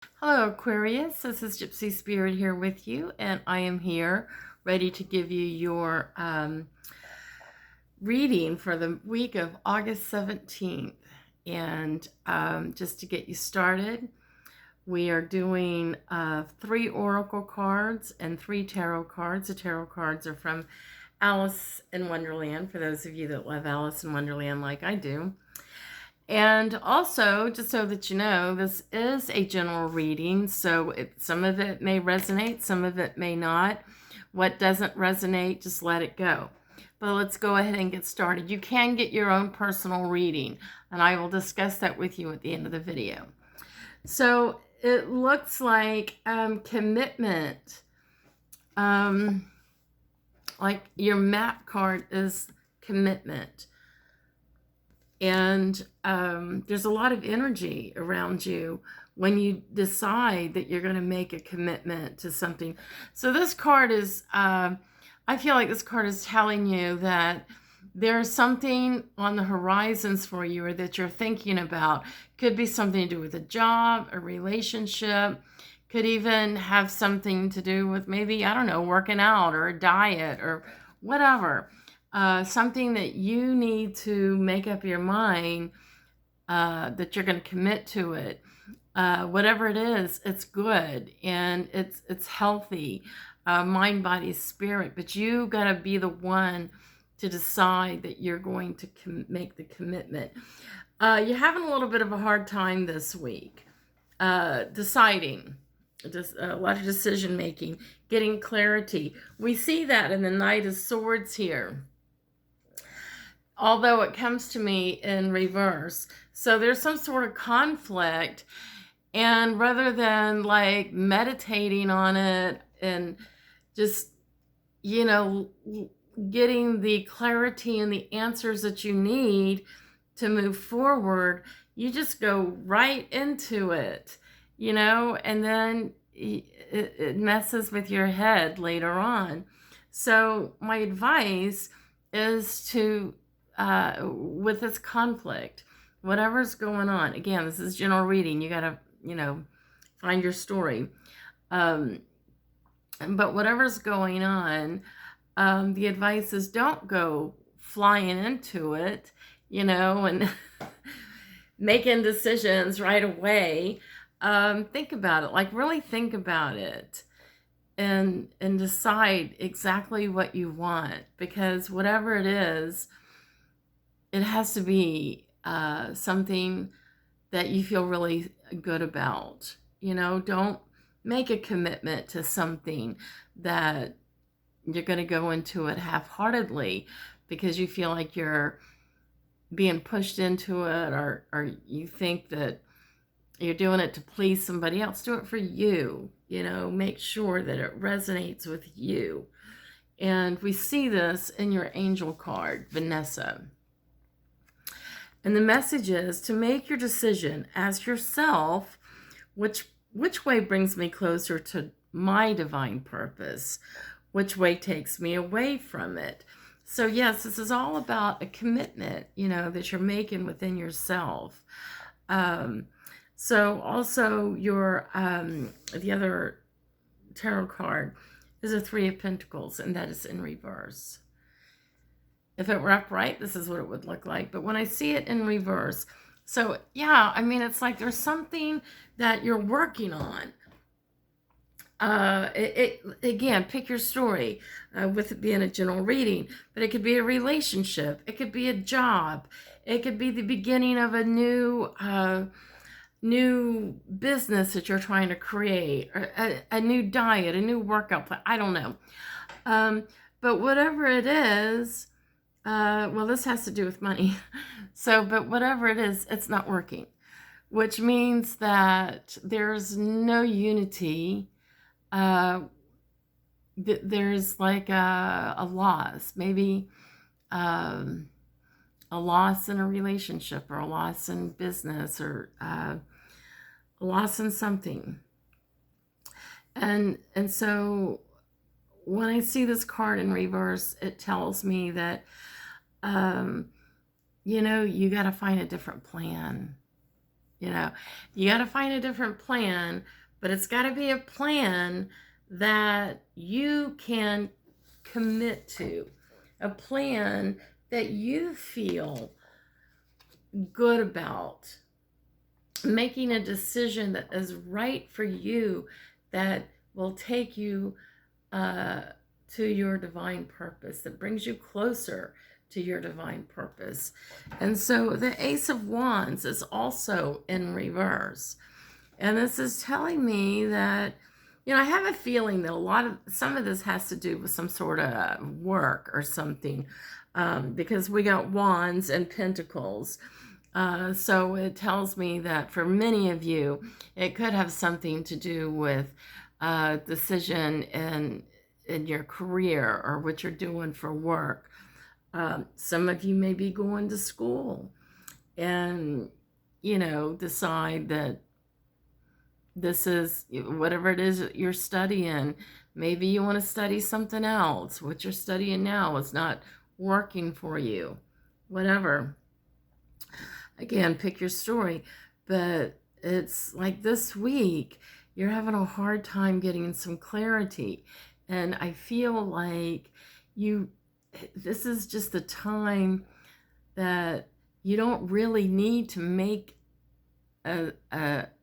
Hello, Aquarius. This is Gypsy Spirit here with you, and I am here ready to give you your reading for the week of August 17th. And just to get you started, we are doing 3 oracle cards and 3 tarot cards. The tarot cards are from Alice in Wonderland, for those of you that love Alice in Wonderland like I do. And also, just so that you know, this is a general reading, so some of it may resonate, some of it may not. What doesn't resonate, just let it go. But let's go ahead and get started. You can get your own personal reading, and I will discuss that with you at the end of the video. So it looks like commitment. Like your map card is commitment. And there's a lot of energy around you when you decide that you're going to make a commitment to something. So this card is, I feel like this card is telling you that there's something on the horizons for you or that you're thinking about. Could be something to do with a job, a relationship, could even have something to do with maybe, I don't know, working out or a diet or whatever. Something that you need to make up your mind that you're going to commit to it. Whatever it is, it's good and it's healthy, mind, body, spirit. But you got to be the one to decide that you're going to make the commitment. You're having a little bit of a hard time this week deciding. Just a lot of decision making, getting clarity. We see that in the Knight of Swords here, although it comes to me in reverse. So there's some sort of conflict, and rather than like meditating on it and just, you know, getting the clarity and the answers that you need to move forward, you just go right into it, you know, and then it messes with your head later on. So my advice is to with this conflict, whatever's going on, again, this is general reading, you got to, you know, find your story, but whatever's going on, the advice is don't go flying into it, you know, and making decisions right away. Think about it, like really think about it, and decide exactly what you want, because whatever it is, it has to be something that you feel really good about. You know, don't make a commitment to something that you're going to go into it half-heartedly because you feel like you're being pushed into it, or you think that you're doing it to please somebody else. Do it for you. You know, make sure that it resonates with you. And we see this in your angel card, Vanessa. And the message is to make your decision. Ask yourself, which way brings me closer to my divine purpose? Which way takes me away from it? So yes, this is all about a commitment, you know, that you're making within yourself. So also your the other tarot card is a 3 of Pentacles, and that is in reverse. If it were upright, this is what it would look like. But when I see it in reverse, so yeah, I mean, it's like there's something that you're working on. Again, pick your story with it being a general reading, but it could be a relationship. It could be a job. It could be the beginning of a new business that you're trying to create, or a new diet, a new workout plan. I don't know. But whatever it is, well, this has to do with money. So, but whatever it is, it's not working, which means that there's no unity. There's like a loss, maybe a loss in a relationship, or a loss in business, or a loss in something. And so when I see this card in reverse, it tells me that, you know, you got to find a different plan. You know, you got to find a different plan, but it's got to be a plan that you can commit to, a plan that you feel good about, making a decision that is right for you, that will take you to your divine purpose, that brings you closer to your divine purpose. And so the Ace of Wands is also in reverse. And this is telling me that, I have a feeling that some of this has to do with some sort of work or something, because we got Wands and Pentacles. So it tells me that for many of you, it could have something to do with a decision in your career or what you're doing for work. Some of you may be going to school and, decide that this is whatever it is that you're studying. Maybe you want to study something else. What you're studying now is not working for you. Whatever. Again, pick your story. But it's like this week, you're having a hard time getting some clarity. And I feel like this is just the time that you don't really need to make a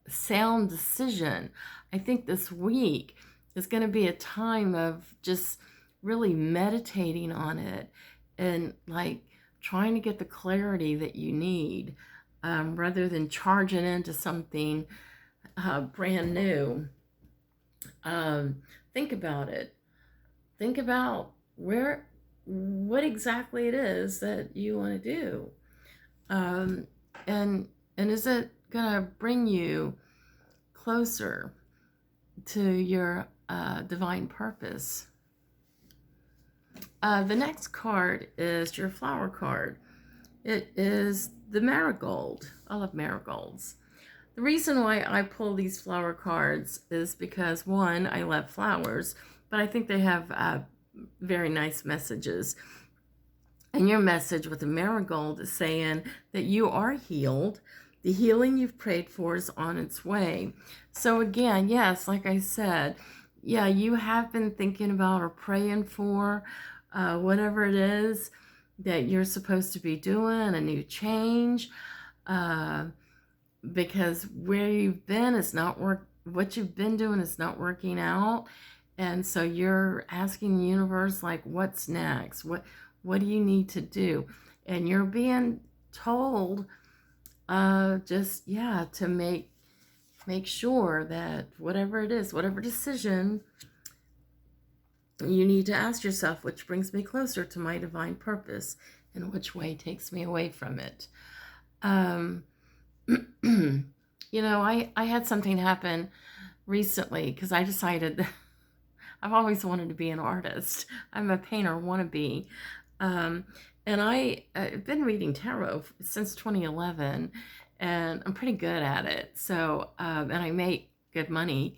sound decision. I think this week is going to be a time of just really meditating on it and like trying to get the clarity that you need, rather than charging into something brand new. Think about it. Think about what exactly it is that you want to do, and is it gonna bring you closer to your divine purpose? The next card is your flower card. It is the marigold. I love marigolds. The reason why I pull these flower cards is because, one, I love flowers, but I think they have very nice messages. And your message with the marigold is saying that you are healed. The healing you've prayed for is on its way. So again, yes, like I said, yeah, you have been thinking about or praying for whatever it is that you're supposed to be doing, a new change, because where you've been is not what you've been doing is not working out. And so you're asking the universe, like, what's next? What do you need to do? And you're being told to make sure that whatever it is, whatever decision, you need to ask yourself, which brings me closer to my divine purpose and which way takes me away from it. I had something happen recently because I decided that I've always wanted to be an artist. I'm a painter wannabe. And I've been reading tarot since 2011, and I'm pretty good at it. So, and I make good money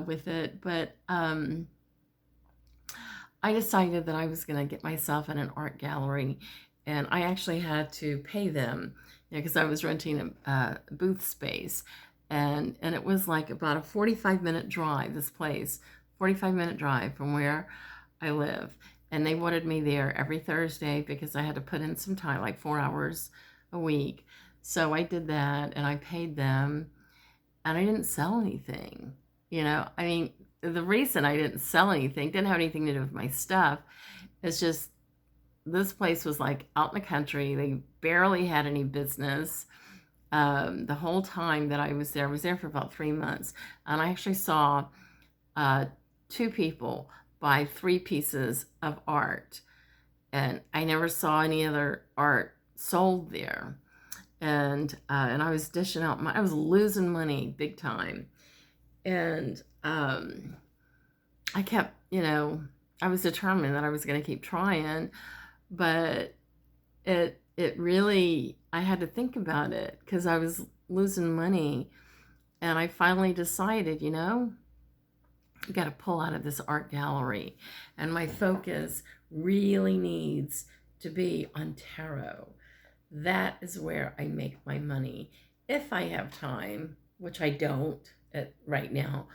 with it. But I decided that I was going to get myself in an art gallery, and I actually had to pay them, because I was renting a booth space, and it was like about a 45-minute drive. This place, 45-minute drive from where I live. And they wanted me there every Thursday because I had to put in some time, like 4 hours a week. So I did that and I paid them, and I didn't sell anything. I mean, the reason I didn't sell anything didn't have anything to do with my stuff. It's just this place was like out in the country. They barely had any business. The whole time that I was there for about 3 months. And I actually saw 2 people buy 3 pieces of art, and I never saw any other art sold there. And I was dishing out I was losing money big time, and I kept, I was determined that I was going to keep trying, but it really, I had to think about it because I was losing money, and I finally decided, you got to pull out of this art gallery, and my focus really needs to be on tarot. That is where I make my money, if I have time, which I don't right now,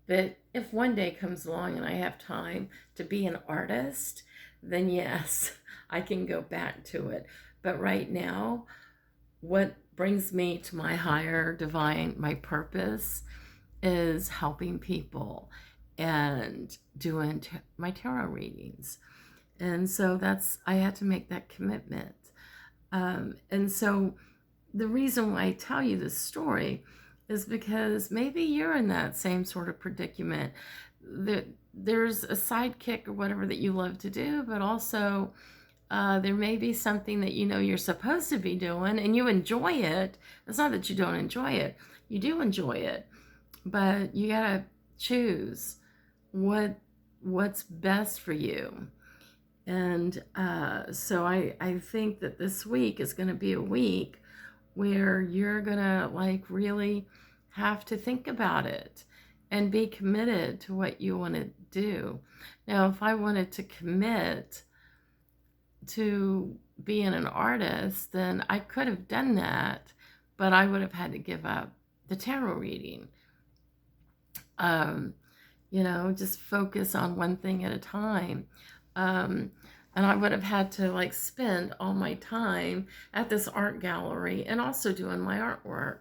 but if one day comes along and I have time to be an artist, then yes, I can go back to it. But right now, what brings me to my higher divine, my purpose, is helping people and doing my tarot readings. And so I had to make that commitment. And so the reason why I tell you this story is because maybe you're in that same sort of predicament. There's a sidekick or whatever that you love to do, but also there may be something that you know you're supposed to be doing and you enjoy it. It's not that you don't enjoy it, you do enjoy it, but you gotta choose what's best for you. And so I think that this week is going to be a week where you're going to like really have to think about it and be committed to what you want to do. Now, if I wanted to commit to being an artist, then I could have done that, but I would have had to give up the tarot reading. Just focus on one thing at a time. And I would have had to like spend all my time at this art gallery and also doing my artwork.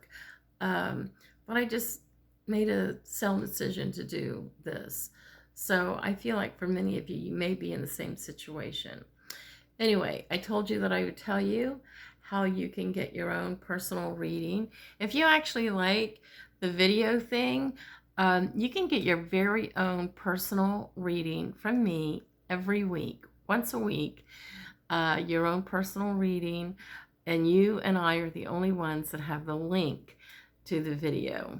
But I just made a self decision to do this. So I feel like for many of you, you may be in the same situation. Anyway, I told you that I would tell you how you can get your own personal reading. If you actually like the video thing, you can get your very own personal reading from me every week, once a week, your own personal reading, and you and I are the only ones that have the link to the video.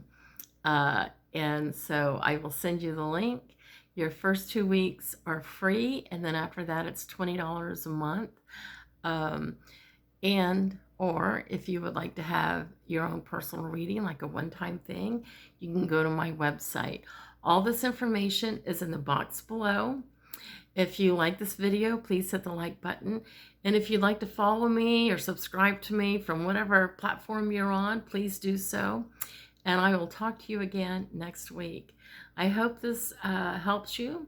And so I will send you the link. Your first 2 weeks are free, and then after that it's $20 a month. Or if you would like to have your own personal reading, like a one-time thing, you can go to my website. All this information is in the box below. If you like this video, please hit the like button. And if you'd like to follow me or subscribe to me from whatever platform you're on, please do so. And I will talk to you again next week. I hope this helps you,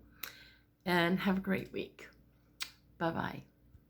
and have a great week. Bye-bye.